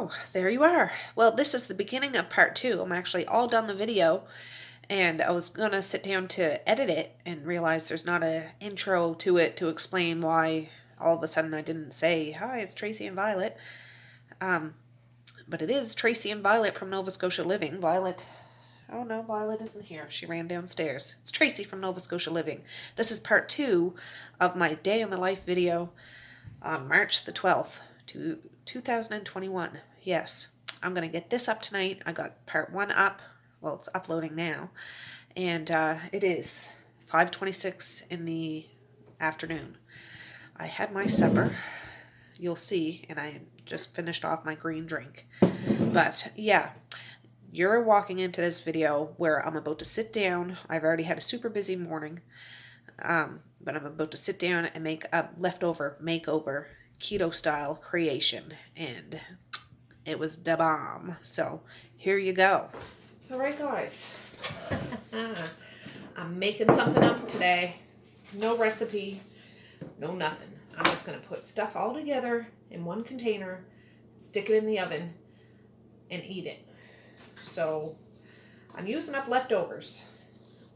Oh, there you are. Well, this is the beginning of part 2. I'm actually all done the video, and I was gonna sit down to edit it and realize there's not a intro to it to explain why all of a sudden I didn't say, "Hi, it's Tracy and Violet." Um, but it is Tracy and Violet from Nova Scotia Living. Violet, oh no, Violet isn't here. She ran downstairs. It's Tracy from Nova Scotia Living. This is part 2 of my day in the life video on March the 12th, 2021. Yes, I'm going to get this up tonight. I got part 1 up. Well, it's uploading now. And it is 5:26 in the afternoon. I had my supper, you'll see, and I just finished off my green drink. But yeah, you're walking into this video where I'm about to sit down. I've already had a super busy morning. But I'm about to sit down and make a leftover makeover keto style creation, and it was da bomb. So here you go. All right, guys. I'm making something up today. No recipe, no nothing. I'm just gonna put stuff all together in one container, stick it in the oven, and eat it. So I'm using up leftovers.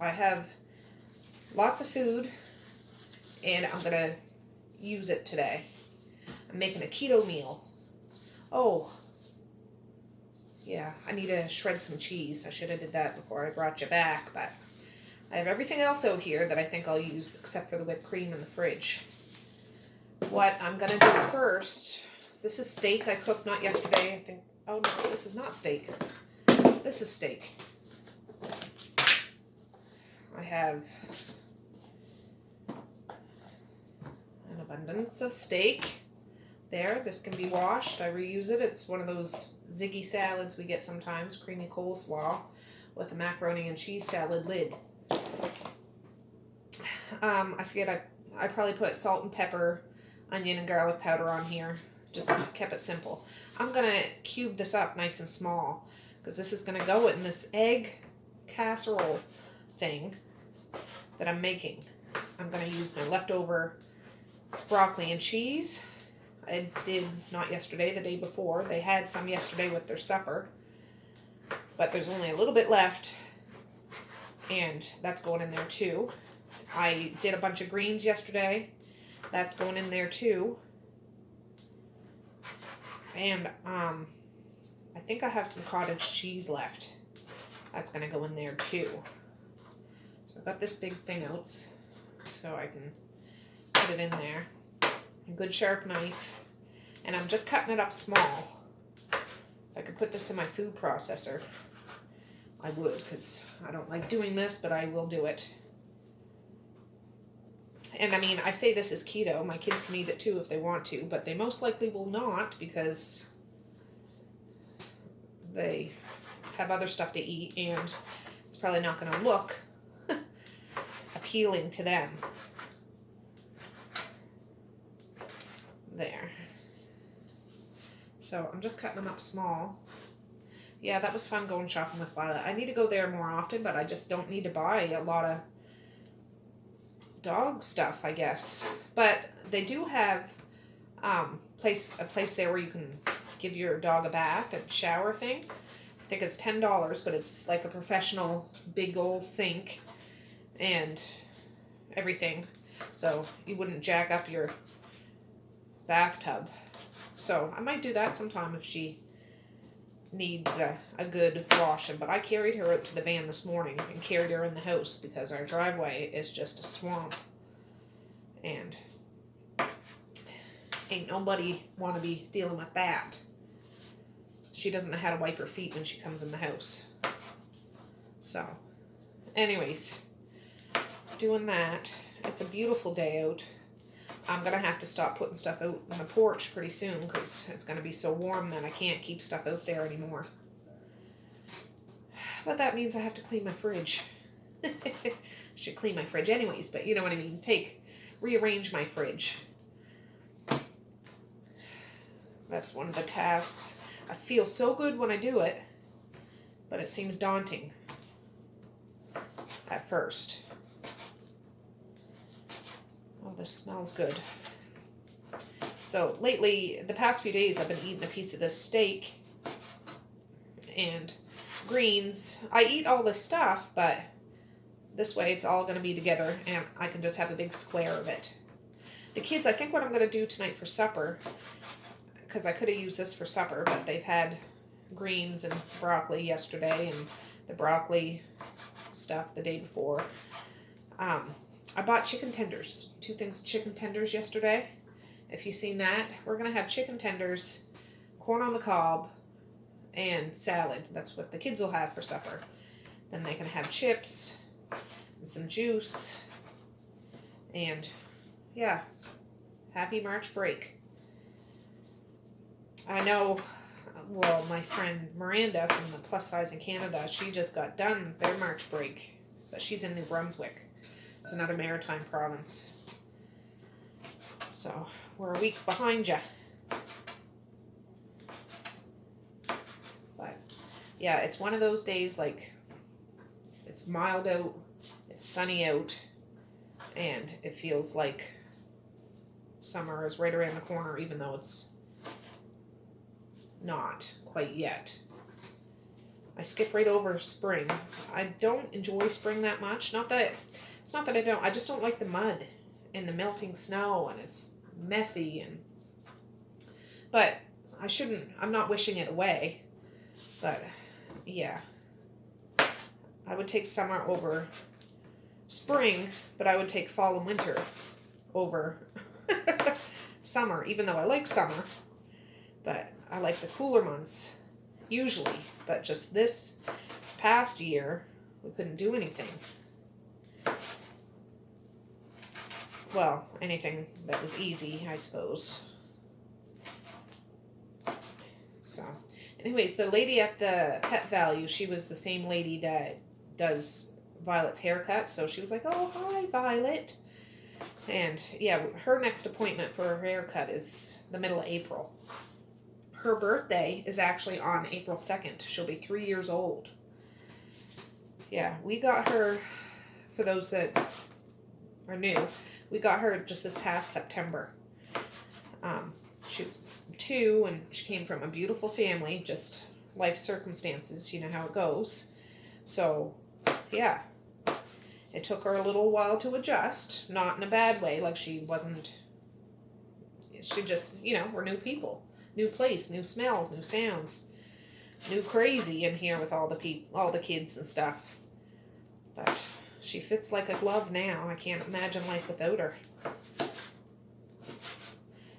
I have lots of food, and I'm gonna use it today. I'm making a keto meal. Oh, yeah, I need to shred some cheese. I should have did that before I brought you back, but I have everything else out here that I think I'll use except for the whipped cream in the fridge. What I'm gonna do first, this is steak I cooked not yesterday, I think. Oh no, this is not steak. This is steak. I have an abundance of steak. There, this can be washed. I reuse it. It's one of those ziggy salads we get sometimes, creamy coleslaw with a macaroni and cheese salad lid. I forget, I probably put salt and pepper, onion and garlic powder on here. Just kept it simple. I'm gonna cube this up nice and small because this is gonna go in this egg casserole thing that I'm making. I'm gonna use my leftover broccoli and cheese. I did not yesterday, the day before. They had some yesterday with their supper, but there's only a little bit left, and that's going in there too. I did a bunch of greens yesterday. That's going in there too. And I think I have some cottage cheese left. That's gonna go in there too. So I've got this big thing out so I can put it in there. A good sharp knife. And I'm just cutting it up small. If I could put this in my food processor, I would, because I don't like doing this, but I will do it. And I mean, I say this is keto. My kids can eat it too if they want to, but they most likely will not because they have other stuff to eat, and it's probably not going to look appealing to them. There. So I'm just cutting them up small. Yeah, that was fun going shopping with Violet. I need to go there more often, but I just don't need to buy a lot of dog stuff, I guess. But they do have a place there where you can give your dog a bath and shower thing. I think it's $10, but it's like a professional big old sink and everything. So you wouldn't jack up your bathtub. So I might do that sometime if she needs a good washing. But I carried her out to the van this morning and carried her in the house because our driveway is just a swamp. And ain't nobody want to be dealing with that. She doesn't know how to wipe her feet when she comes in the house. So, anyways, doing that. It's a beautiful day out. I'm going to have to stop putting stuff out on the porch pretty soon because it's going to be so warm that I can't keep stuff out there anymore. But that means I have to clean my fridge. I should clean my fridge anyways, but you know what I mean. Rearrange my fridge. That's one of the tasks. I feel so good when I do it, but it seems daunting at first. Oh, this smells good. So lately, the past few days, I've been eating a piece of this steak and greens. I eat all this stuff, but this way it's all going to be together and I can just have a big square of it. The kids, I think what I'm going to do tonight for supper, because I could have used this for supper, but they've had greens and broccoli yesterday and the broccoli stuff the day before. I bought chicken tenders, 2 things of chicken tenders yesterday. If you've seen that, we're going to have chicken tenders, corn on the cob, and salad. That's what the kids will have for supper. Then they can have chips and some juice. And yeah, happy March break. I know, well, my friend Miranda from the Plus Size in Canada, she just got done their March break, but she's in New Brunswick. It's another maritime province. So we're a week behind you. But yeah, it's one of those days, like, it's mild out, it's sunny out, and it feels like summer is right around the corner, even though it's not quite yet. I skip right over spring. I don't enjoy spring that much. It's not that I don't. I just don't like the mud and the melting snow, and it's messy. But I'm not wishing it away. But yeah, I would take summer over spring, but I would take fall and winter over summer, even though I like summer. But I like the cooler months, usually. But just this past year, we couldn't do anything. Well, anything that was easy, I suppose. So, anyways, the lady at the Pet Value, she was the same lady that does Violet's haircut. So she was like, "Oh, hi, Violet." And yeah, her next appointment for her haircut is the middle of April. Her birthday is actually on April 2nd. She'll be 3 years old. Yeah, we got her, for those that are new, we got her just this past September. She was 2 and she came from a beautiful family, just life circumstances, you know how it goes. So, yeah, it took her a little while to adjust, not in a bad way, like she just, we're new people. New place, new smells, new sounds, new crazy in here with all the kids and stuff. But she fits like a glove now. I can't imagine life without her.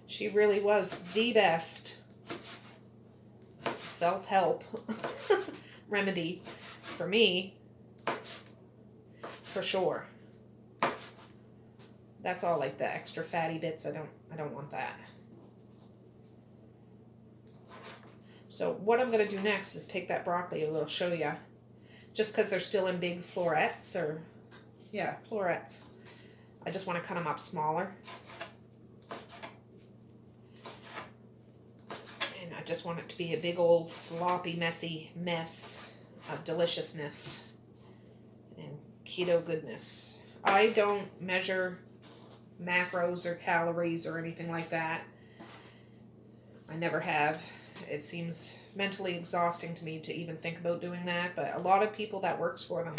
She really was the best self-help remedy for me, for sure. That's all like the extra fatty bits. I don't want that. So what I'm going to do next is take that broccoli, I will show you, just because they're still in big florets, florets. I just want to cut them up smaller. And I just want it to be a big old sloppy, messy mess of deliciousness and keto goodness. I don't measure macros or calories or anything like that. I never have. It seems mentally exhausting to me to even think about doing that, but a lot of people that works for them.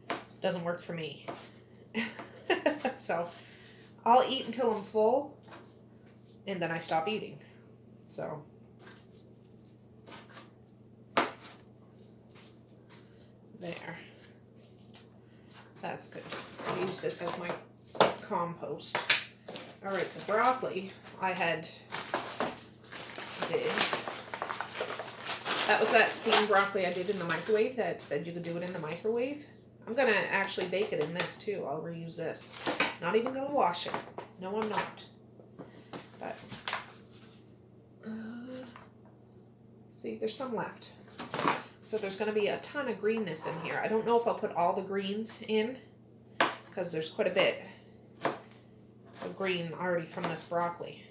It doesn't work for me. So I'll eat until I'm full and then I stop eating. So there. That's good. I'll use this as my compost. Alright, the broccoli I did. That was that steamed broccoli I did in the microwave that said you could do it in the microwave. I'm going to actually bake it in this too. I'll reuse this. Not even going to wash it. No, I'm not. But, see, there's some left. So there's going to be a ton of greenness in here. I don't know if I'll put all the greens in, because there's quite a bit of green already from this broccoli.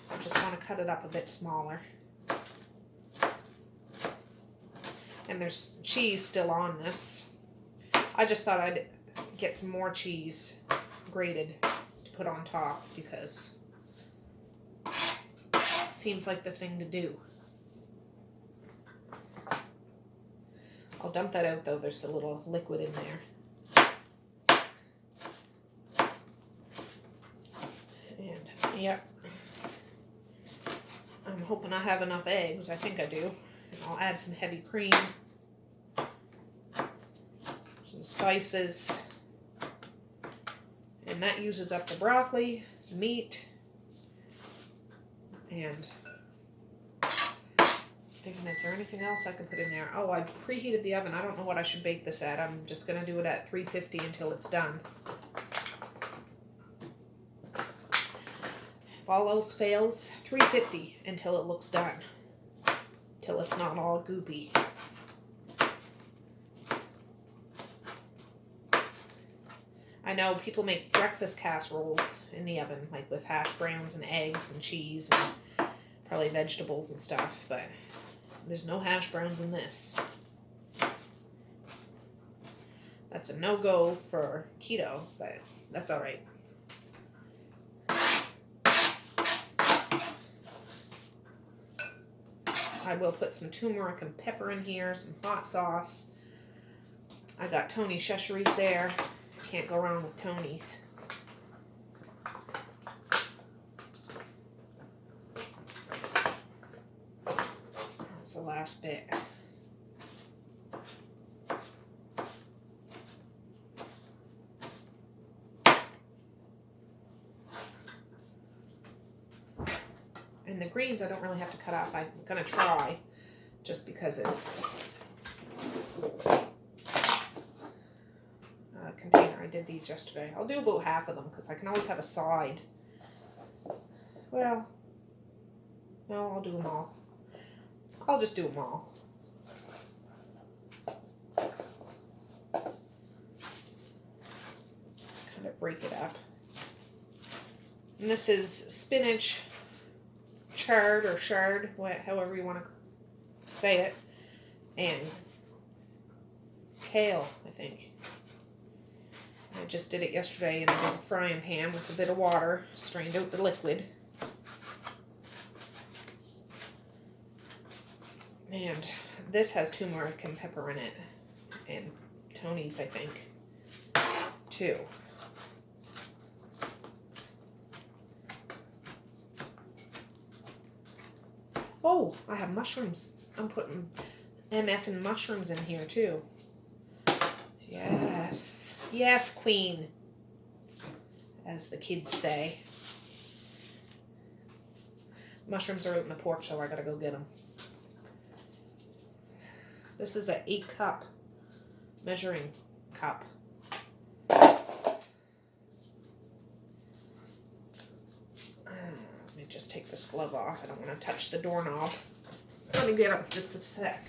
I just want to cut it up a bit smaller. And there's cheese still on this. I just thought I'd get some more cheese grated to put on top because it seems like the thing to do. I'll dump that out though, there's a little liquid in there. And yep, I'm hoping I have enough eggs. I think I do. And I'll add some heavy cream, some spices, and that uses up the broccoli, the meat, and thinking, is there anything else I could put in there? Oh, I preheated the oven. I don't know what I should bake this at. I'm just going to do it at 350 until it's done. If all else fails, 350 until it looks done. Till it's not all goopy. I know people make breakfast casseroles in the oven, like with hash browns and eggs and cheese and probably vegetables and stuff, but there's no hash browns in this. That's a no-go for keto, but that's all right. I will put some turmeric and pepper in here, some hot sauce. I got Tony Cheshires there. Can't go wrong with Tony's. That's the last bit. And the greens I don't really have to cut off. I'm gonna try just because it's a container. I did these yesterday. I'll do about half of them because I can always have a side. Well, no, I'll do them all. I'll just do them all. Just kind of break it up. And this is spinach chard or chard, however you want to say it, and kale, I think. I just did it yesterday in a big frying pan with a bit of water, strained out the liquid. And this has turmeric and pepper in it, and Tony's, I think, too. Oh, I have mushrooms. I'm putting MF and mushrooms in here too. Yes. Yes, queen. As the kids say. Mushrooms are out in the porch, so I gotta go get them. This is an 8-cup measuring cup. Let me just take this glove off. I don't want to touch the doorknob. Let me get up just a sec.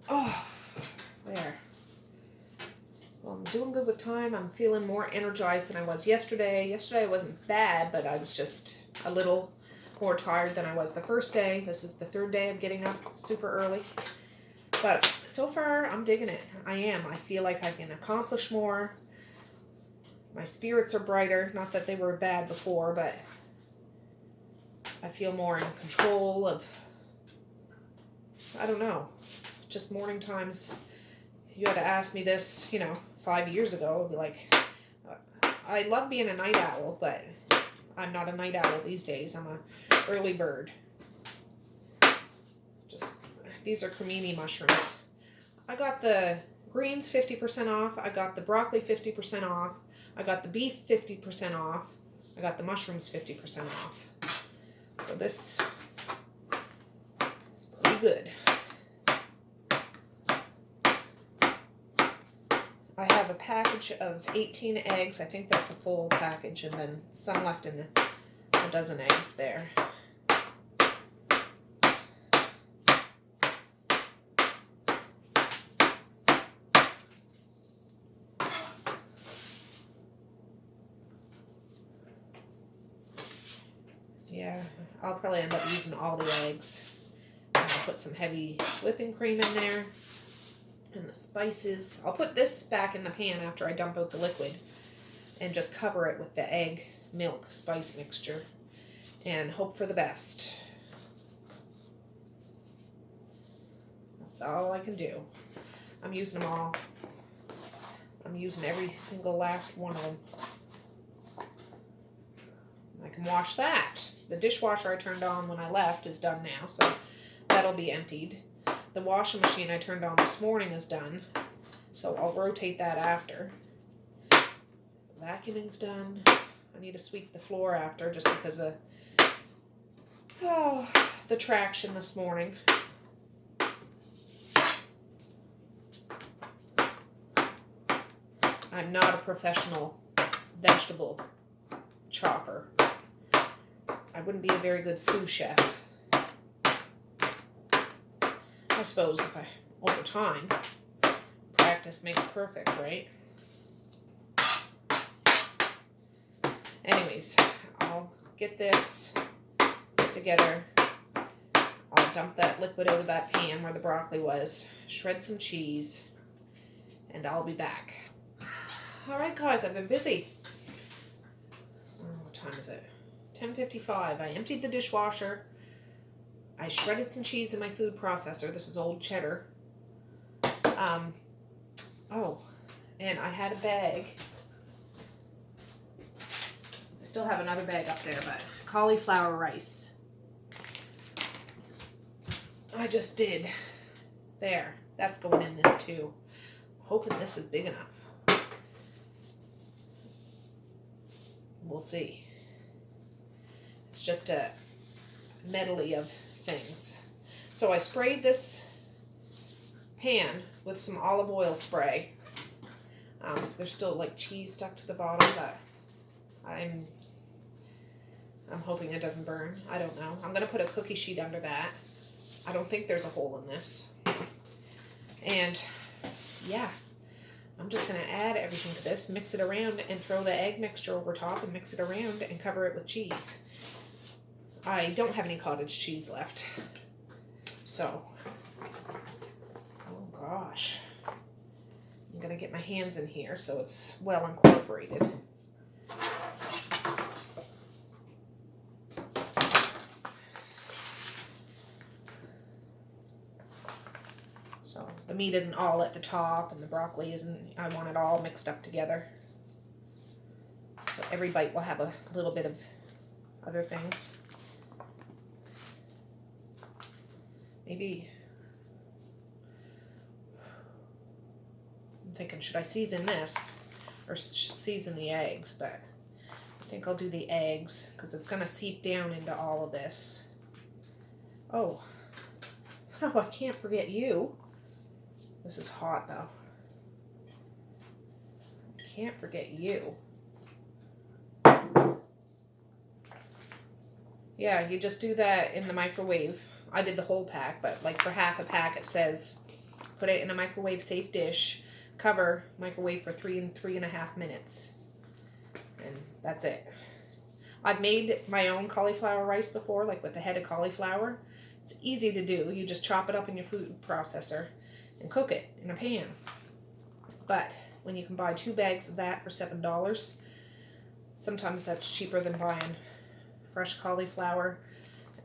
Oh, there. Well, I'm doing good with time. I'm feeling more energized than I was yesterday. Yesterday I wasn't bad, but I was just a little more tired than I was the first day. This is the third day of getting up super early. But so far, I'm digging it. I am. I feel like I can accomplish more. My spirits are brighter. Not that they were bad before, but I feel more in control of, I don't know, just morning times. If you had to ask me this, 5 years ago, I'd be like, I love being a night owl, but I'm not a night owl these days. I'm a early bird. Just, these are cremini mushrooms. I got the greens 50% off. I got the broccoli 50% off. I got the beef 50% off. I got the mushrooms 50% off. So this is pretty good. I have a package of 18 eggs. I think that's a full package, and then some left in a dozen eggs there. Yeah, I'll probably end up using all the eggs. I'll put some heavy whipping cream in there. And the spices, I'll put this back in the pan after I dump out the liquid and just cover it with the egg milk spice mixture and hope for the best. That's all I can do. I'm using them all. I'm using every single last one of them. I can wash that. The dishwasher I turned on when I left is done now, so that'll be emptied. The washing machine I turned on this morning is done, so I'll rotate that after. Vacuuming's done. I need to sweep the floor after just because of the traction this morning. I'm not a professional vegetable chopper. I wouldn't be a very good sous chef. I suppose if over time, practice makes perfect, right? Anyways, I'll get this together. I'll dump that liquid out of that pan where the broccoli was, shred some cheese, and I'll be back. All right, guys, I've been busy. What time is it? 10:55. I emptied the dishwasher. I shredded some cheese in my food processor. This is old cheddar. And I had a bag. I still have another bag up there, but cauliflower rice. I just did. There. That's going in this too. Hoping this is big enough. We'll see. It's just a medley of things. So I sprayed this pan with some olive oil spray. There's still like cheese stuck to the bottom, but I'm hoping it doesn't burn. I don't know. I'm gonna put a cookie sheet under that. I don't think there's a hole in this. And yeah, I'm just gonna add everything to this, mix it around, and throw the egg mixture over top and mix it around and cover it with cheese. I don't have any cottage cheese left. So, oh gosh. I'm gonna get my hands in here so it's well incorporated. So the meat isn't all at the top and the broccoli isn't, I want it all mixed up together. So every bite will have a little bit of other things. Maybe, I'm thinking, should I season this or season the eggs? But I think I'll do the eggs because it's going to seep down into all of this. Oh, I can't forget you. This is hot though. I can't forget you. Yeah, you just do that in the microwave. I did the whole pack, but like for half a pack it says put it in a microwave safe dish, cover, microwave for 3 and 3.5 minutes. And that's it. I've made my own cauliflower rice before, like with a head of cauliflower. It's easy to do. You just chop it up in your food processor and cook it in a pan. But when you can buy 2 bags of that for $7, sometimes that's cheaper than buying fresh cauliflower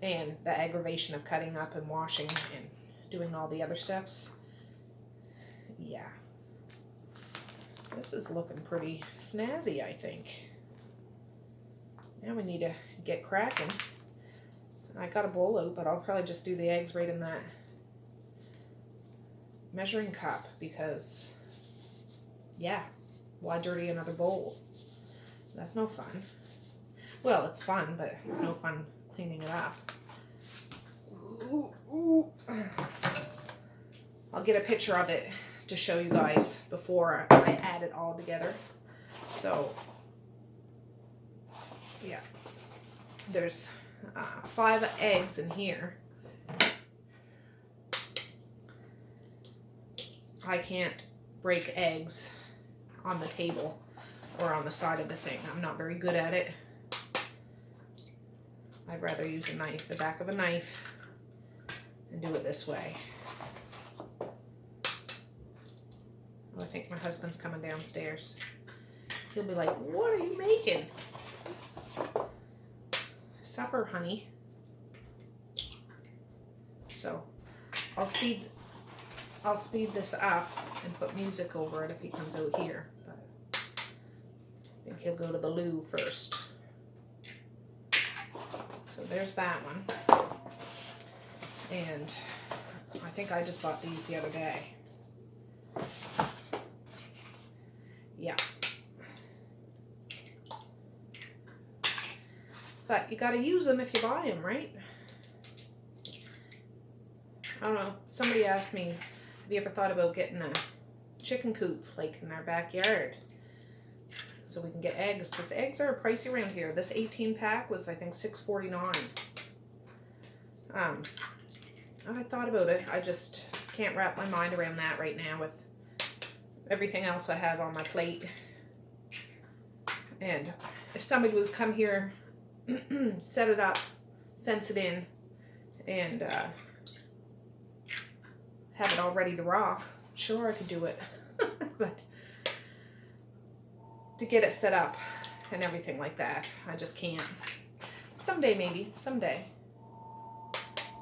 and the aggravation of cutting up and washing and doing all the other steps. Yeah. This is looking pretty snazzy, I think. Now we need to get cracking. I got a bowl out, but I'll probably just do the eggs right in that measuring cup because, yeah, why dirty another bowl? That's no fun. Well, it's fun, but it's no fun cleaning it up. Ooh. I'll get a picture of it to show you guys before I add it all together. So, yeah, there's 5 eggs in here. I can't break eggs on the table or on the side of the thing. I'm not very good at it. I'd rather use a knife, the back of a knife, and do it this way. Oh, I think my husband's coming downstairs. He'll be like, what are you making? Supper, honey. So I'll speed this up and put music over it if he comes out here. But I think he'll go to the loo first. So there's that one. And I think I just bought these the other day. Yeah. But you gotta use them if you buy them, right? I don't know. Somebody asked me, have you ever thought about getting a chicken coop, like in our backyard, so we can get eggs? Because eggs are pricey around here. This 18 pack was, I think, $6.49. I thought about it. I just can't wrap my mind around that right now with everything else I have on my plate. And if somebody would come here, set it up, fence it in, and have it all ready to rock, sure, I could do it. But to get it set up and everything like that, I just can't. Someday, maybe. Someday.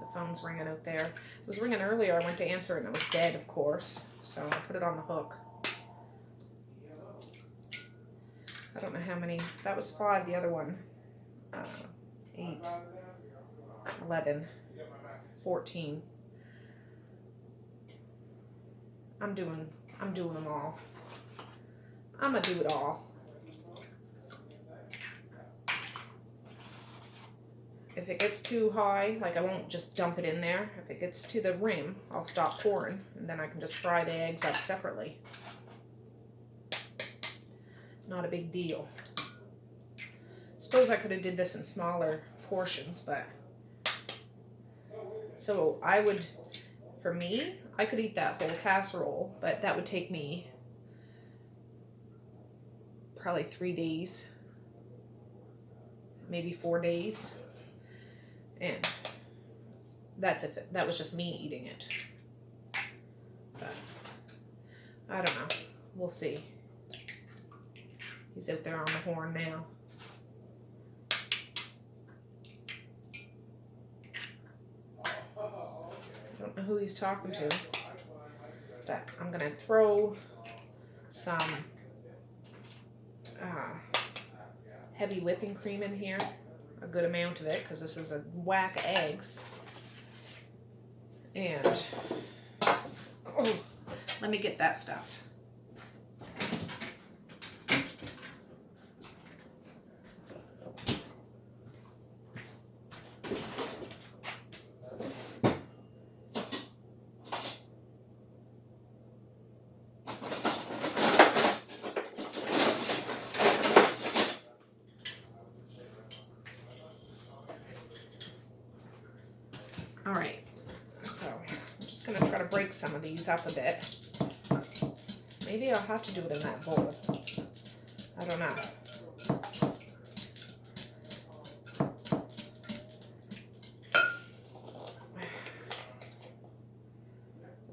The phone's ringing out there. It was ringing earlier. I went to answer it and it was dead, of course. So I put it on the hook. I don't know how many. That was 5. The other one. 8. 11. 14. I'm doing them all. I'm gonna do it all. If it gets too high, like, I won't just dump it in there. If it gets to the rim, I'll stop pouring, and then I can just fry the eggs up separately. Not a big deal. Suppose I could have did this in smaller portions, but so I would, for me, I could eat that whole casserole, but that would take me probably 3 days, maybe 4 days. And that's if that was just me eating it. But I don't know. We'll see. He's out there on the horn now. I don't know who he's talking to. But I'm going to throw some heavy whipping cream in here. A good amount of it, because this is a whack of eggs. And let me get that stuff. All right, so I'm just going to try to break some of these up a bit. Maybe I'll have to do it in that bowl. I don't know.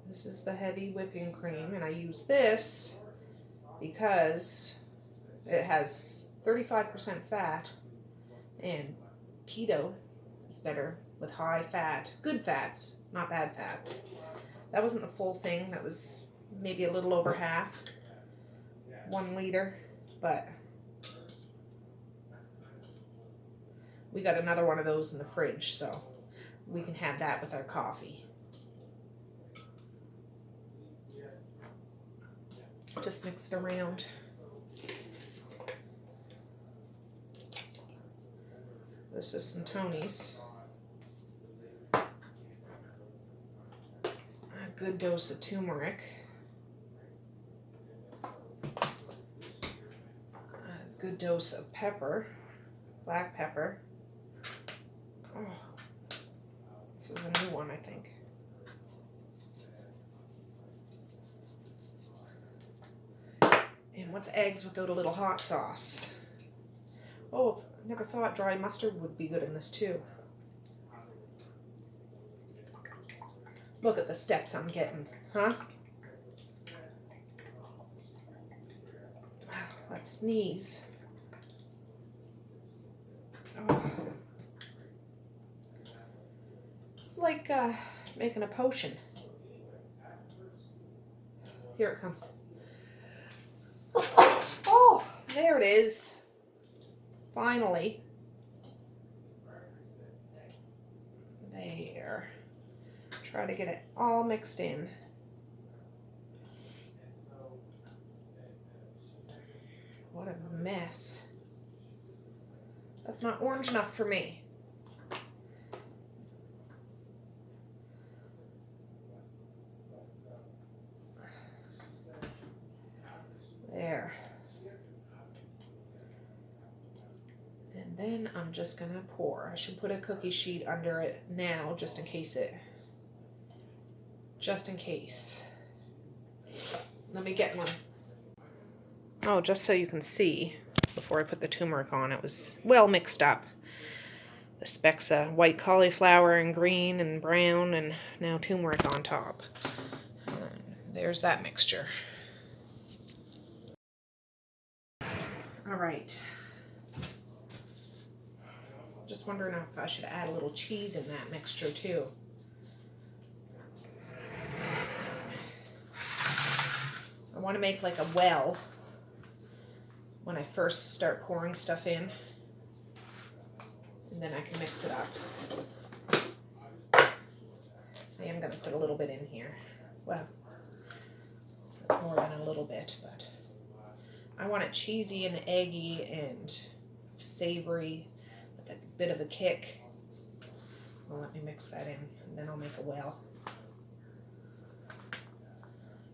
This is the heavy whipping cream, and I use this because it has 35% fat, and keto is better with high fat, good fats, not bad fats. That wasn't the full thing. That was maybe a little over half, 1 liter, but we got another one of those in the fridge, so we can have that with our coffee. Just mix it around. This is some Tony's. A good dose of turmeric. A good dose of pepper, black pepper. Oh, this is a new one, I think. And what's eggs without a little hot sauce? Oh, I never thought dry mustard would be good in this too. Look at the steps I'm getting, huh? That sneeze. Oh. It's like making a potion. Here it comes. Oh, there it is. Finally. There. Try to get it all mixed in. What a mess. That's not orange enough for me. There. And then I'm just gonna pour. I should put a cookie sheet under it now, just in case. Let me get one. Oh, just so you can see, before I put the turmeric on, it was well mixed up. The specks of white cauliflower and green and brown, and now turmeric on top. There's that mixture. All right. Just wondering if I should add a little cheese in that mixture too. I want to make like a well when I first start pouring stuff in, and then I can mix it up. I am going to put a little bit in here. Well, that's more than a little bit, but I want it cheesy and eggy and savory with a bit of a kick. Well, let me mix that in, and then I'll make a well.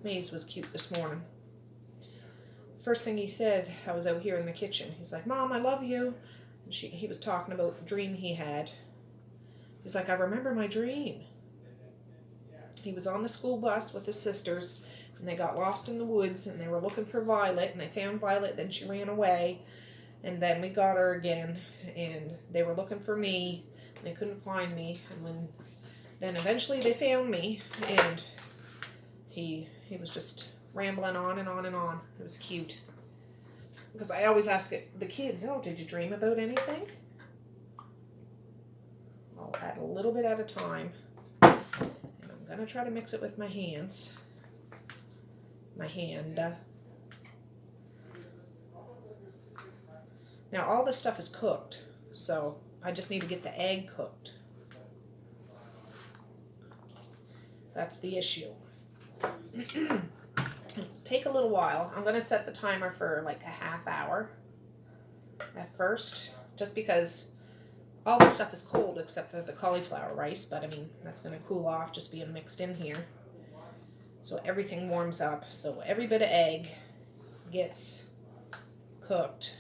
Maze was cute this morning. First thing he said, I was out here in the kitchen. He's like, "Mom, I love you." And he was talking about the dream he had. He's like, "I remember my dream." He was on the school bus with his sisters, and they got lost in the woods, and they were looking for Violet, and they found Violet, then she ran away, and then we got her again, and they were looking for me, and they couldn't find me, and then eventually they found me, and he was just rambling on and on and on. It was cute. Because I always ask the kids, "Oh, did you dream about anything?" I'll add a little bit at a time. And I'm going to try to mix it with my hands. My hand. Now all this stuff is cooked, so I just need to get the egg cooked. That's the issue. It'll take a little while. I'm going to set the timer for like a half hour at first, just because all the stuff is cold except for the cauliflower rice, but I mean, that's going to cool off just being mixed in here. So everything warms up, so every bit of egg gets cooked.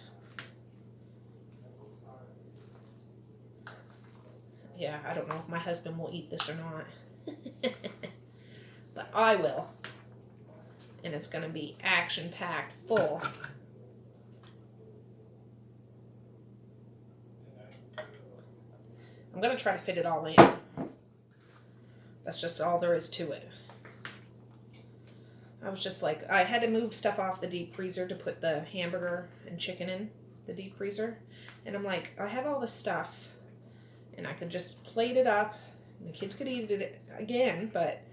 Yeah, I don't know if my husband will eat this or not. But I will. And it's going to be action-packed, full. I'm going to try to fit it all in. That's just all there is to it. I was just like, I had to move stuff off the deep freezer to put the hamburger and chicken in the deep freezer. And I'm like, I have all this stuff, and I could just plate it up, and the kids could eat it again, but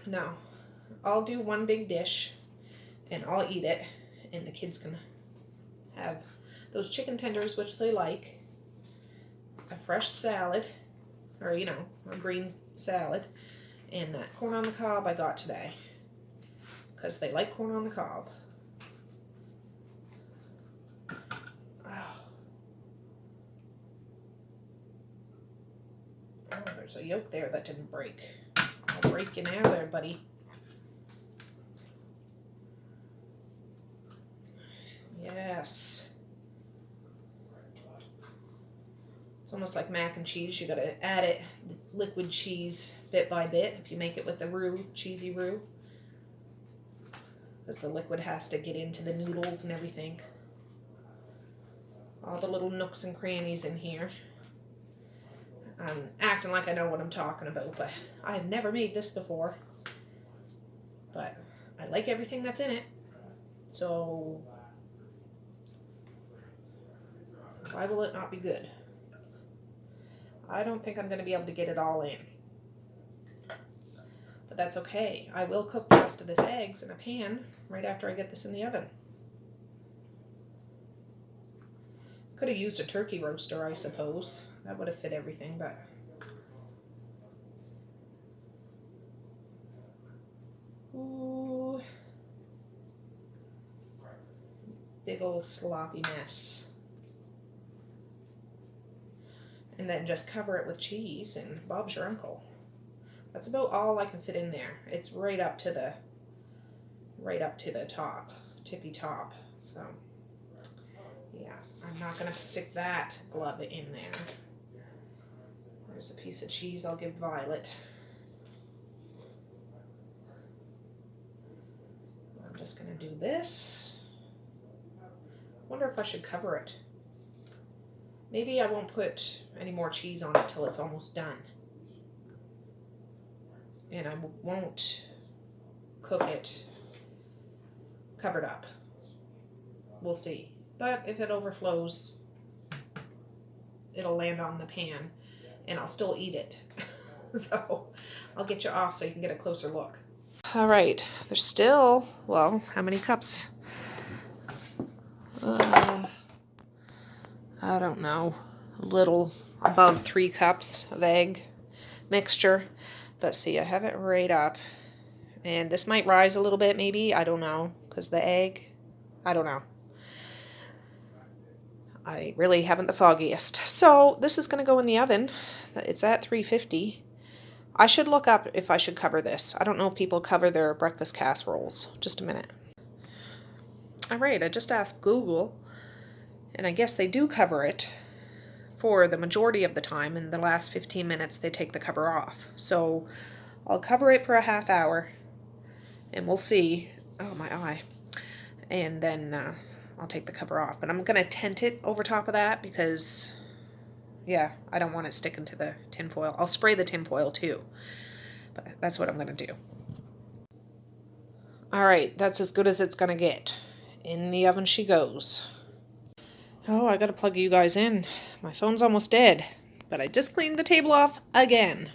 no. I'll do one big dish, and I'll eat it, and the kids can have those chicken tenders, which they like, a fresh salad, or, you know, a green salad, and that corn on the cob I got today, because they like corn on the cob. Oh, there's a yolk there that didn't break. I'll break you now there, buddy. Yes. It's almost like mac and cheese. You gotta add it, liquid cheese, bit by bit, if you make it with the roux, cheesy roux. Because the liquid has to get into the noodles and everything. All the little nooks and crannies in here. I'm acting like I know what I'm talking about, but I've never made this before. But I like everything that's in it. So why will it not be good? I don't think I'm going to be able to get it all in. But that's okay. I will cook the rest of this eggs in a pan right after I get this in the oven. Could have used a turkey roaster, I suppose. That would have fit everything, but... Ooh. Big old sloppy mess. And then just cover it with cheese and Bob's your uncle. That's about all I can fit in there. It's right up to the top, tippy top. So yeah, I'm not gonna stick that glove in there. There's a piece of cheese I'll give Violet. I'm just gonna do this. Wonder if I should cover it. Maybe I won't put any more cheese on it till it's almost done. And I won't cook it covered up. We'll see. But if it overflows, it'll land on the pan and I'll still eat it. So I'll get you off so you can get a closer look. All right, there's still, well, how many cups? I don't know, a little above 3 cups of egg mixture. But see, I have it right up. And this might rise a little bit maybe, I don't know, because the egg, I don't know. I really haven't the foggiest. So this is going to go in the oven. It's at 350. I should look up if I should cover this. I don't know if people cover their breakfast casseroles. Just a minute. All right, I just asked Google, and I guess they do cover it for the majority of the time. In the last 15 minutes, they take the cover off. So I'll cover it for a half hour, and we'll see. Oh, my eye. And then I'll take the cover off. But I'm going to tent it over top of that because, yeah, I don't want it sticking to the tin foil. I'll spray the tin foil too. But that's what I'm going to do. All right, that's as good as it's going to get. In the oven she goes. Oh, I got to plug you guys in. My phone's almost dead. But I just cleaned the table off again.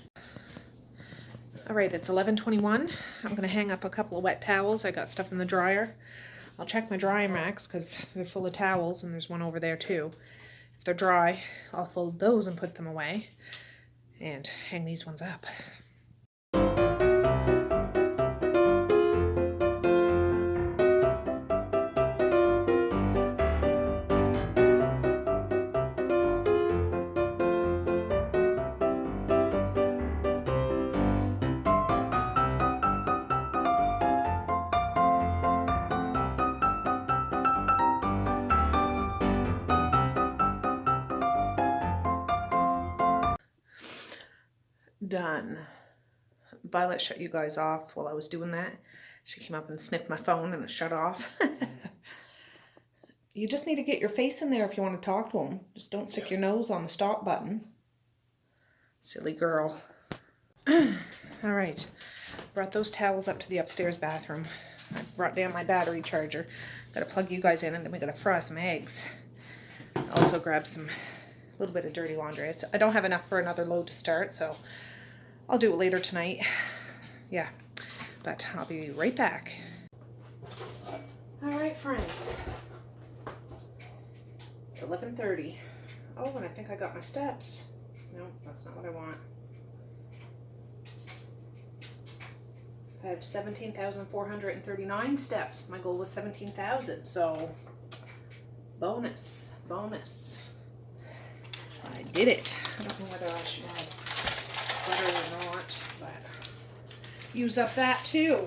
All right, it's 11:21. I'm going to hang up a couple of wet towels. I got stuff in the dryer. I'll check my drying racks because they're full of towels, and there's one over there too. If they're dry, I'll fold those and put them away and hang these ones up. Done. Violet shut you guys off while I was doing that. She came up and sniffed my phone and it shut off. You just need to get your face in there if you want to talk to them. Just don't stick your nose on the stop button. Silly girl. All right. Brought those towels up to the upstairs bathroom. I brought down my battery charger. Got to plug you guys in, and then we got to fry some eggs. Also grab a little bit of dirty laundry. I don't have enough for another load to start, so I'll do it later tonight. Yeah, but I'll be right back. All right, friends. It's 11:30. Oh, and I think I got my steps. No, that's not what I want. I have 17,439 steps. My goal was 17,000, so bonus. I did it. I don't know whether I should add butter or not, but use up that too.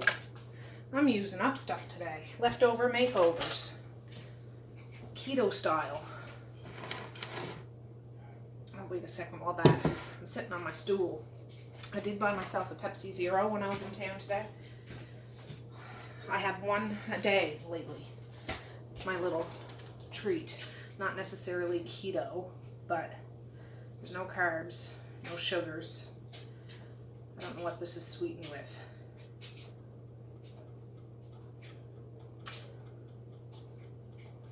I'm using up stuff today. Leftover makeovers. Keto style. Oh, wait a second while I'm sitting on my stool. I did buy myself a Pepsi Zero when I was in town today. I have one a day lately. It's my little treat. Not necessarily keto, but there's no carbs, no sugars. I don't know what this is sweetened with.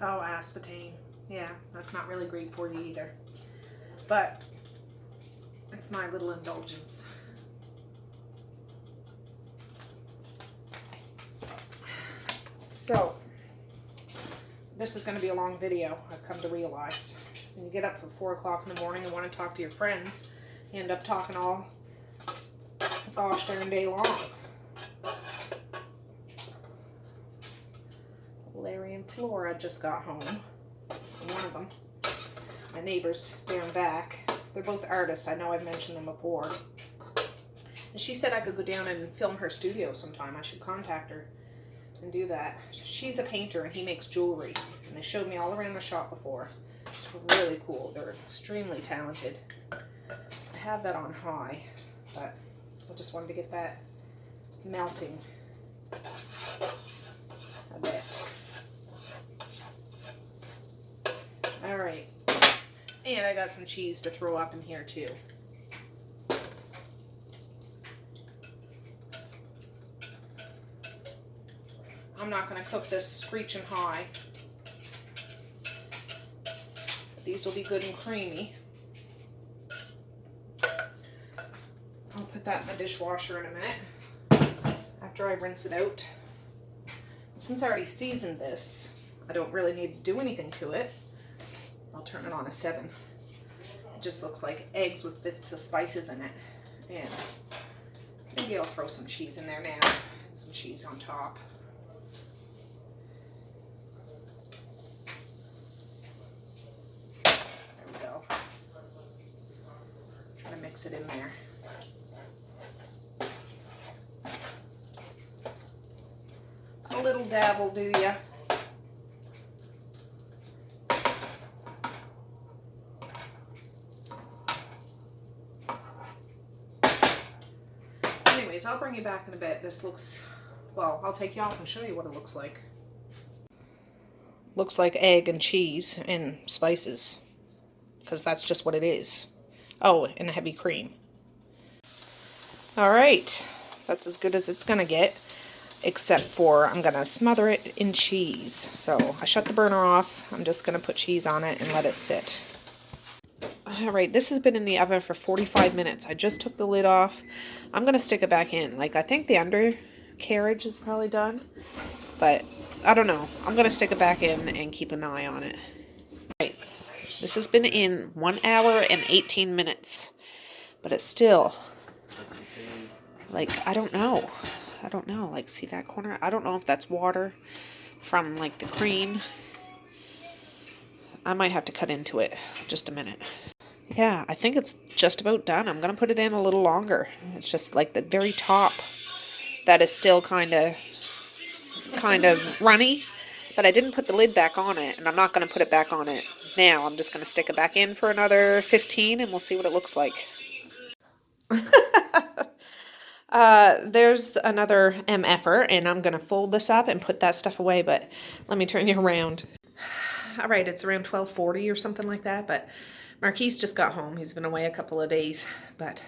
Oh, aspartame. Yeah, that's not really great for you either. But it's my little indulgence. So, this is going to be a long video, I've come to realize. When you get up at 4 o'clock in the morning and want to talk to your friends, you end up talking all gosh darn day long. Larry and Flora just got home. One of them. My neighbors down back. They're both artists. I know I've mentioned them before. And she said I could go down and film her studio sometime. I should contact her and do that. She's a painter and he makes jewelry. And they showed me all around the shop before. It's really cool. They're extremely talented. I have that on high, but I just wanted to get that melting a bit. All right. And I got some cheese to throw up in here too. I'm not going to cook this screeching high. These will be good and creamy. I'll put that in the dishwasher in a minute after I rinse it out. Since I already seasoned this, I don't really need to do anything to it. I'll turn it on a 7. It just looks like eggs with bits of spices in it. And maybe I'll throw some cheese in there now. Some cheese on top. There we go. Try to mix it in there. A little dab will do ya. Anyways, I'll bring you back in a bit. This looks, well, I'll take you off and show you what it looks like. Looks like egg and cheese and spices, because that's just what it is. Oh, and a heavy cream. All right, that's as good as it's gonna get, except for I'm gonna smother it in cheese. So I shut the burner off. I'm just gonna put cheese on it and let it sit. All right, this has been in the oven for 45 minutes. I just took the lid off. I'm gonna stick it back in. Like, I think the undercarriage is probably done, but I don't know. I'm gonna stick it back in and keep an eye on it. All right, this has been in 1 hour and 18 minutes, but it's still, like, I don't know. Like, see that corner? I don't know if that's water from, like, the cream. I might have to cut into it. Just a minute. Yeah, I think it's just about done. I'm going to put it in a little longer. It's just like the very top that is still kind of runny. But I didn't put the lid back on it, and I'm not going to put it back on it now. I'm just going to stick it back in for another 15, and we'll see what it looks like. There's another MFer, and I'm going to fold this up and put that stuff away, but let me turn you around. All right, it's around 12:40 or something like that, but Marquise just got home. He's been away a couple of days, but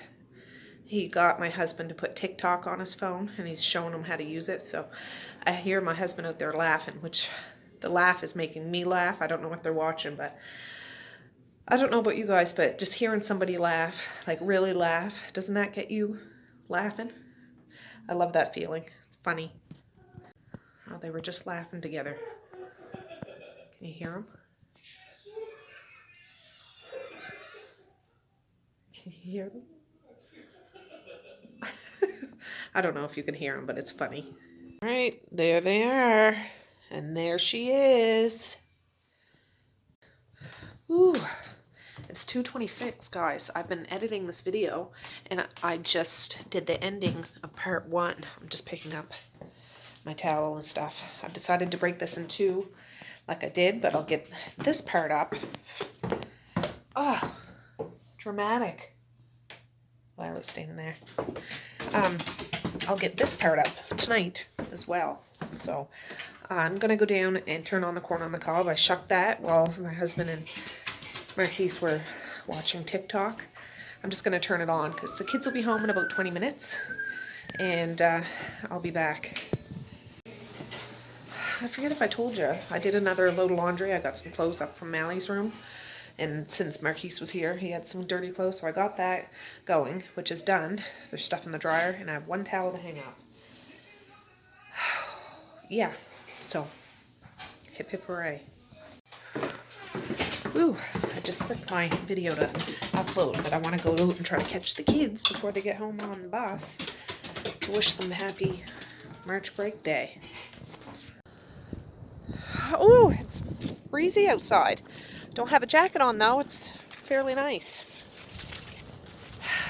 he got my husband to put TikTok on his phone, and he's showing him how to use it. So I hear my husband out there laughing, which the laugh is making me laugh. I don't know what they're watching, but I don't know about you guys, but just hearing somebody laugh, like really laugh, doesn't that get you laughing? I love that feeling. It's funny. Oh, they were just laughing together. Can you hear them? Can you hear them? I don't know if you can hear them, but it's funny. All right, there they are. And there she is. Ooh, it's 2:26, guys. I've been editing this video, and I just did the ending of part 1. I'm just picking up my towel and stuff. I've decided to break this in 2, like I did, but I'll get this part up. Oh, dramatic. Violet's staying there. I'll get this part up tonight as well. So I'm going to go down and turn on the corn on the cob. I shucked that while my husband and Marquise were watching TikTok. I'm just going to turn it on because the kids will be home in about 20 minutes. And I'll be back. I forget if I told you, I did another load of laundry. I got some clothes up from Mally's room. And since Marquise was here, he had some dirty clothes, so I got that going, which is done. There's stuff in the dryer, and I have one towel to hang up. Yeah, so, hip hip hooray. Ooh, I just clicked my video to upload, but I want to go out and try to catch the kids before they get home on the bus to wish them a happy March break day. Oh, it's breezy outside. Don't have a jacket on though, it's fairly nice.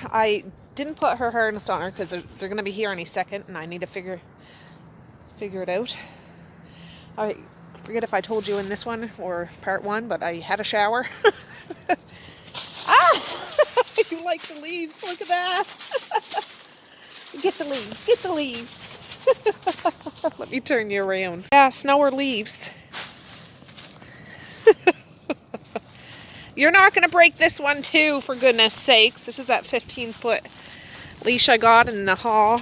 I didn't put her harness on her because they're going to be here any second and I need to figure it out. I forget if I told you in this one or part one, but I had a shower. Ah! You like the leaves, look at that. Get the leaves, get the leaves. Let me turn you around. Yeah, snow or leaves. You're not going to break this one too, for goodness sakes. This is that 15-foot leash I got in the hall.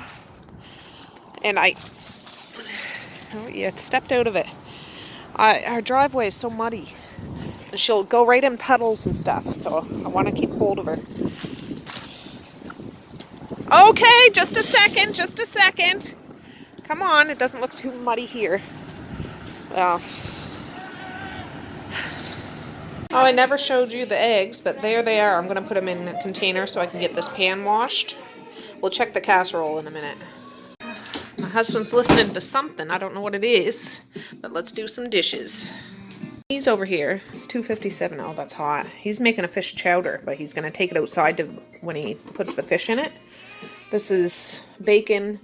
And oh yeah, stepped out of it. Our driveway is so muddy. And she'll go right in puddles and stuff, so I want to keep hold of her. Okay, just a second, just a second. Come on, it doesn't look too muddy here. Well. Oh, I never showed you the eggs, but there they are. I'm going to put them in a container so I can get this pan washed. We'll check the casserole in a minute. My husband's listening to something. I don't know what it is, but let's do some dishes. He's over here. It's 2:57. Oh, that's hot. He's making a fish chowder, but he's going to take it outside when he puts the fish in it. This is bacon,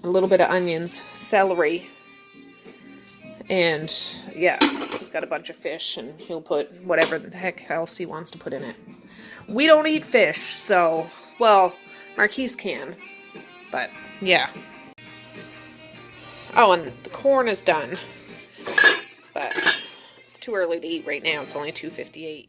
a little bit of onions, celery, and yeah, he's got a bunch of fish and he'll put whatever the heck else he wants to put in it. We don't eat fish, so, well, Marquise can, but yeah. Oh, and the corn is done, but it's too early to eat right now. It's only 2:58.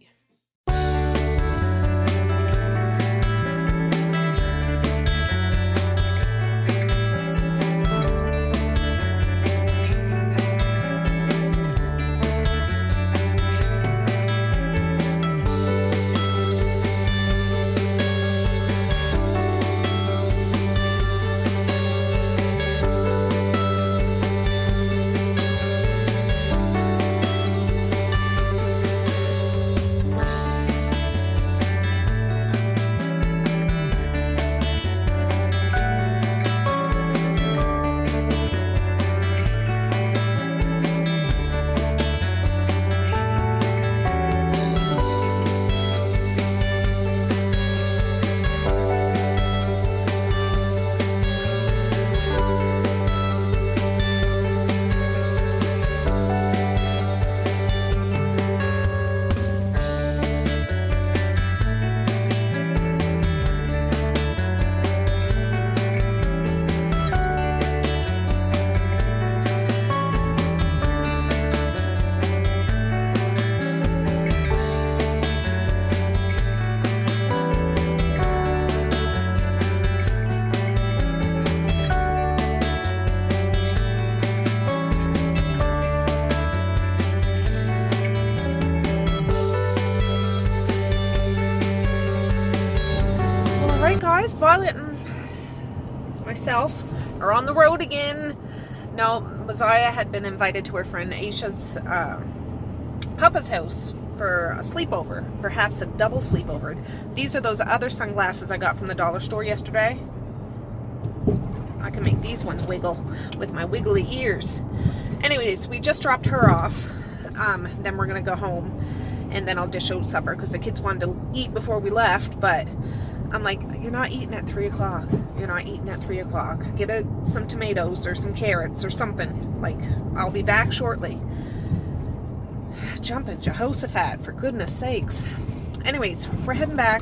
Guys, Violet and myself are on the road again. No, Messiah had been invited to her friend Aisha's Papa's house for a sleepover, perhaps a double sleepover. These are those other sunglasses I got from the dollar store yesterday. I can make these ones wiggle with my wiggly ears. Anyways, we just dropped her off. Then we're gonna go home and then I'll dish out supper because the kids wanted to eat before we left, but I'm like, you're not eating at 3 o'clock. You're not eating at 3 o'clock. Get some tomatoes or some carrots or something. Like, I'll be back shortly. Jumping Jehoshaphat, for goodness sakes. Anyways, we're heading back.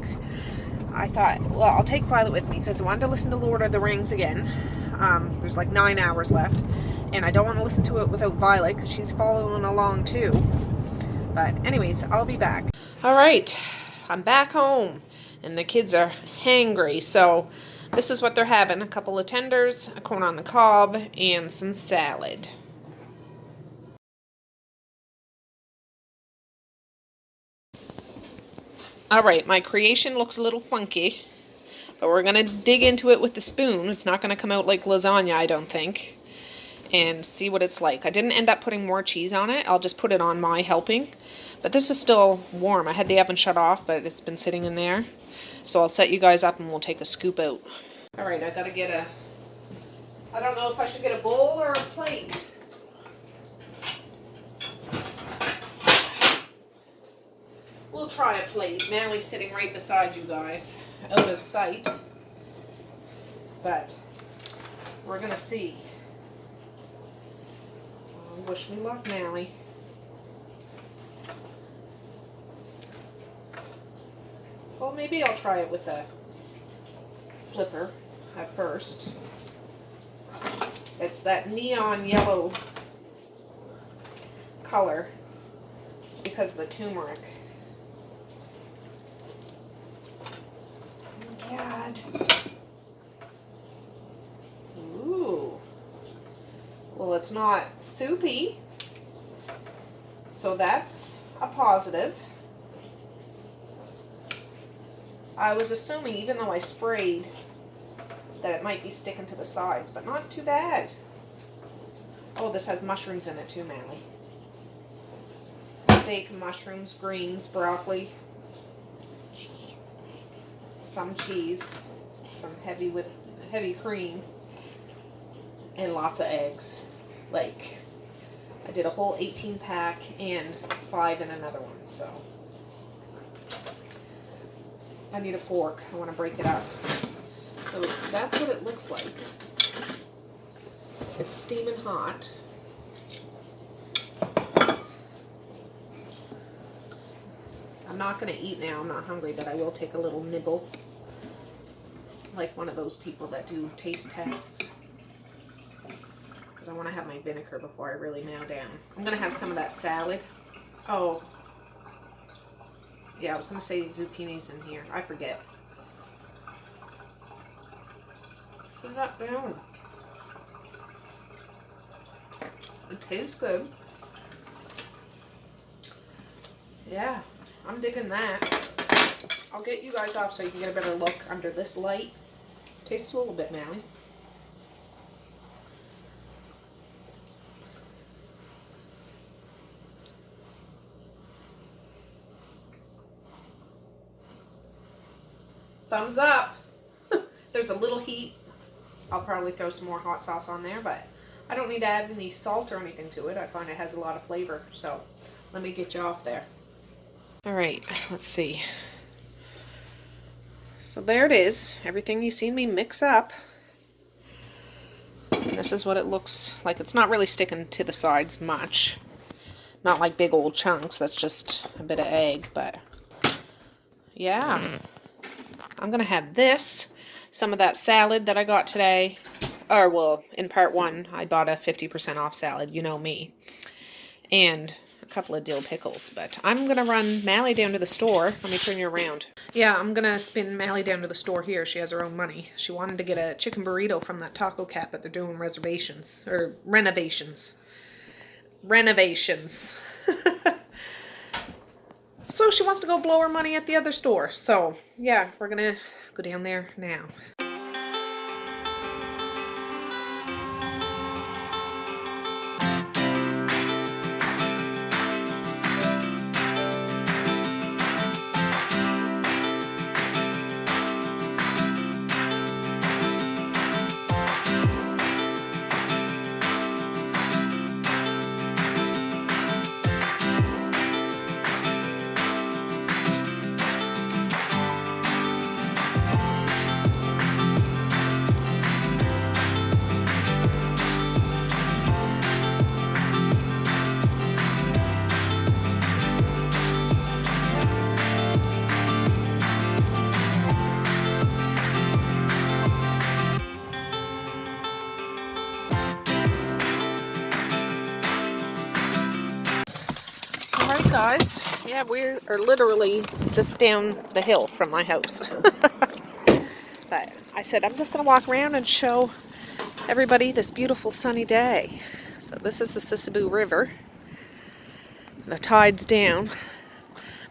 I thought, well, I'll take Violet with me because I wanted to listen to Lord of the Rings again. There's like 9 hours left. And I don't want to listen to it without Violet because she's following along too. But anyways, I'll be back. All right, I'm back home. And the kids are hangry, so this is what they're having. A couple of tenders, a corn on the cob, and some salad. All right, my creation looks a little funky, but we're gonna dig into it with the spoon. It's not gonna come out like lasagna, I don't think, and see what it's like. I didn't end up putting more cheese on it. I'll just put it on my helping, but this is still warm. I had the oven shut off, but it's been sitting in there. So I'll set you guys up and we'll take a scoop out. All right, I gotta get a, I don't know if I should get a bowl or a plate. We'll try a plate. Manly's sitting right beside you guys, out of sight. But we're gonna see. Wish me luck, Manly. Well, maybe I'll try it with a flipper at first. It's that neon yellow color because of the turmeric. Oh my God. Ooh. Well, it's not soupy, so that's a positive. I was assuming, even though I sprayed, that it might be sticking to the sides, but not too bad. Oh, this has mushrooms in it too, Manly. Steak, mushrooms, greens, broccoli, some cheese, some heavy cream, and lots of eggs. Like, I did a whole 18 pack and 5 in another one, so I need a fork. I want to break it up. So that's what it looks like. It's steaming hot. I'm not going to eat now. I'm not hungry, but I will take a little nibble. Like one of those people that do taste tests. Because I want to have my vinegar before I really mow down. I'm going to have some of that salad. Oh. Yeah, I was going to say zucchini's in here. I forget. Put that down. It tastes good. Yeah, I'm digging that. I'll get you guys off so you can get a better look under this light. Tastes a little bit, Manly. Thumbs up. There's a little heat. I'll probably throw some more hot sauce on there, but I don't need to add any salt or anything to it. I find it has a lot of flavor, so let me get you off there. All right, let's see. So there it is. Everything you've seen me mix up. And this is what it looks like. It's not really sticking to the sides much. Not like big old chunks. That's just a bit of egg, but yeah. I'm going to have this, some of that salad that I got today, or well, in part 1, I bought a 50% off salad, you know me, and a couple of dill pickles, but I'm going to run Mally down to the store. Let me turn you around. Yeah, I'm going to spin Mally down to the store here. She has her own money. She wanted to get a chicken burrito from that taco cat, but they're doing reservations, or renovations. Renovations. So she wants to go blow her money at the other store. So, yeah, we're going to go down there now. Alright guys, yeah, we are literally just down the hill from my house. But I said I'm just going to walk around and show everybody this beautiful sunny day. So this is the Sisebou River. The tide's down.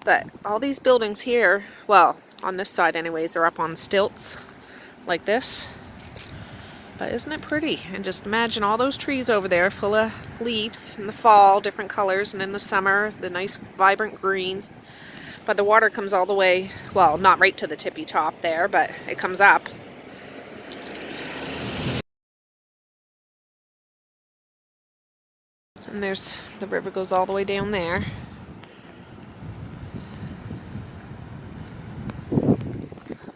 But all these buildings here, well, on this side anyways, are up on stilts like this. But isn't it pretty? And just imagine all those trees over there full of leaves in the fall, different colors, and in the summer, the nice vibrant green. But the water comes all the way, well, not right to the tippy top there, but it comes up. And there's, the river goes all the way down there.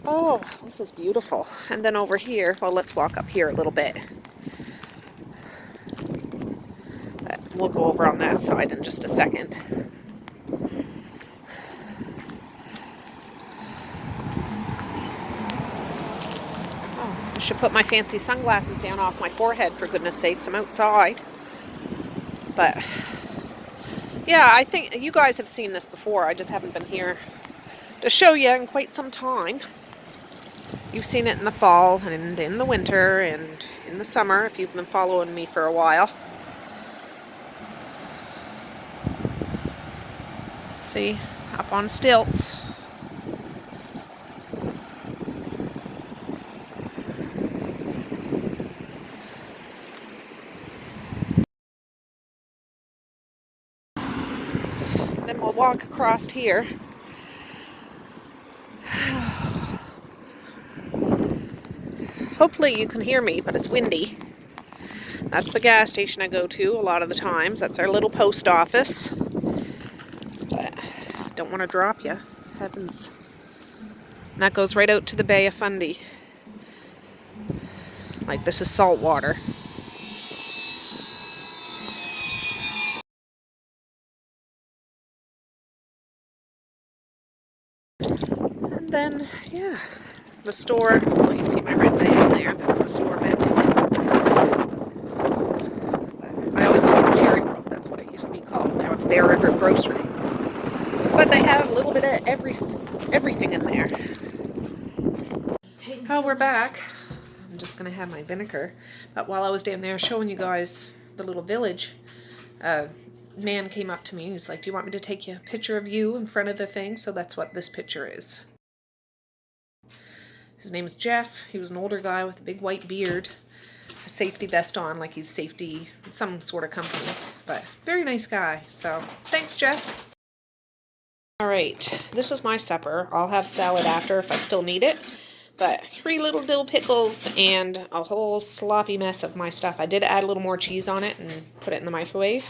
Oh, this is beautiful. And then over here, well, let's walk up here a little bit. But we'll go over on that side in just a second. Oh, I should put my fancy sunglasses down off my forehead, for goodness sakes. I'm outside. But yeah, I think you guys have seen this before. I just haven't been here to show you in quite some time. You've seen it in the fall and in the winter and in the summer if you've been following me for a while. See, up on stilts. Then we'll walk across here. Hopefully you can hear me, but it's windy. That's the gas station I go to a lot of the times. That's our little post office. But don't want to drop you. Heavens. And that goes right out to the Bay of Fundy. Like this is salt water. And then, yeah, the store. Well, you see my red van there. That's the store bed. I always call it Cherry Grove. That's what it used to be called. Now it's Bear River Grocery. But they have a little bit of everything in there. Oh, we're back. I'm just going to have my vinegar. But while I was down there showing you guys the little village, a man came up to me and he's like, do you want me to take a picture of you in front of the thing? So that's what this picture is. His name is Jeff. He was an older guy with a big white beard, a safety vest on, like he's safety, some sort of company. But very nice guy. So thanks, Jeff. All right, this is my supper. I'll have salad after if I still need it. But 3 little dill pickles and a whole sloppy mess of my stuff. I did add a little more cheese on it and put it in the microwave.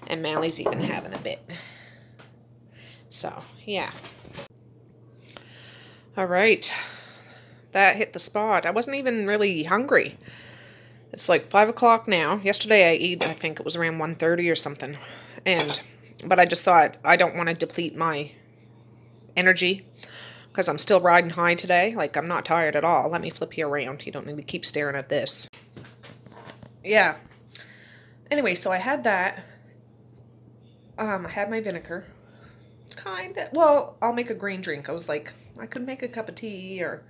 And Mally's even having a bit. So, yeah. All right. That hit the spot. I wasn't even really hungry. It's like 5 o'clock now. Yesterday I ate, I think it was around 1:30 or something. But I just thought, I don't want to deplete my energy. Because I'm still riding high today. Like, I'm not tired at all. Let me flip you around. You don't need to keep staring at this. Yeah. Anyway, so I had that. I had my vinegar. Kinda. Well, I'll make a green drink. I was like, I could make a cup of tea or,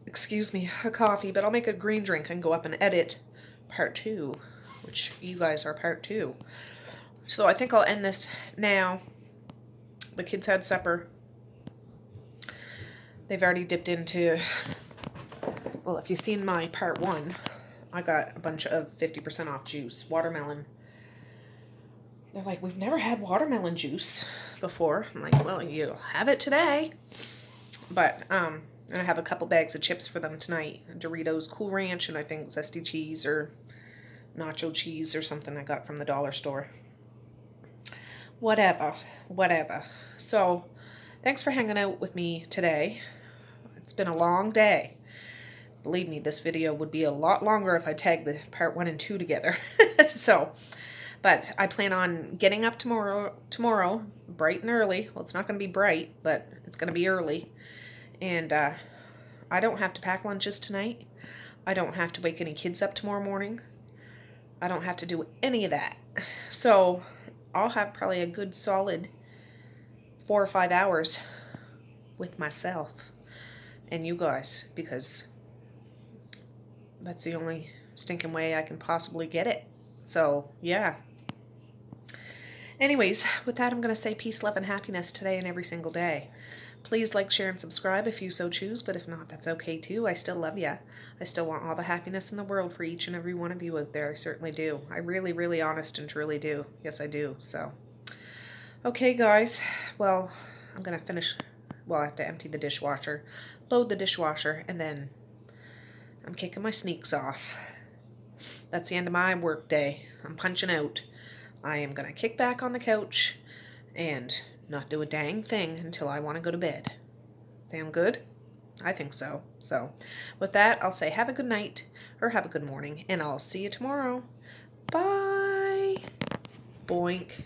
excuse me, a coffee. But I'll make a green drink and go up and edit part 2. Which you guys are part 2. So I think I'll end this now. The kids had supper. They've already dipped into, well, if you've seen my part 1, I got a bunch of 50% off juice, watermelon. They're like, we've never had watermelon juice before. I'm like, well, you'll have it today. But, and I have a couple bags of chips for them tonight. Doritos Cool Ranch and I think zesty cheese or nacho cheese or something I got from the dollar store. Whatever. So, thanks for hanging out with me today. It's been a long day. Believe me, this video would be a lot longer if I tagged the part 1 and 2 together. So, but I plan on getting up tomorrow, bright and early. Well, it's not going to be bright, but it's going to be early. And I don't have to pack lunches tonight. I don't have to wake any kids up tomorrow morning. I don't have to do any of that. So, I'll have probably a good solid 4 or 5 hours with myself and you guys, because that's the only stinking way I can possibly get it. So, yeah. Anyways, with that, I'm going to say peace, love, and happiness today and every single day. Please like, share, and subscribe if you so choose, but if not, that's okay too. I still love ya. I still want all the happiness in the world for each and every one of you out there. I certainly do. I really, really honest and truly do. Yes, I do. So, okay, guys. Well, I'm going to finish. Well, I have to empty the dishwasher, load the dishwasher, and then I'm kicking my sneaks off. That's the end of my work day. I'm punching out. I am going to kick back on the couch and not do a dang thing until I want to go to bed. Sound good? I think so. So, with that, I'll say have a good night or have a good morning, and I'll see you tomorrow. Bye. Boink.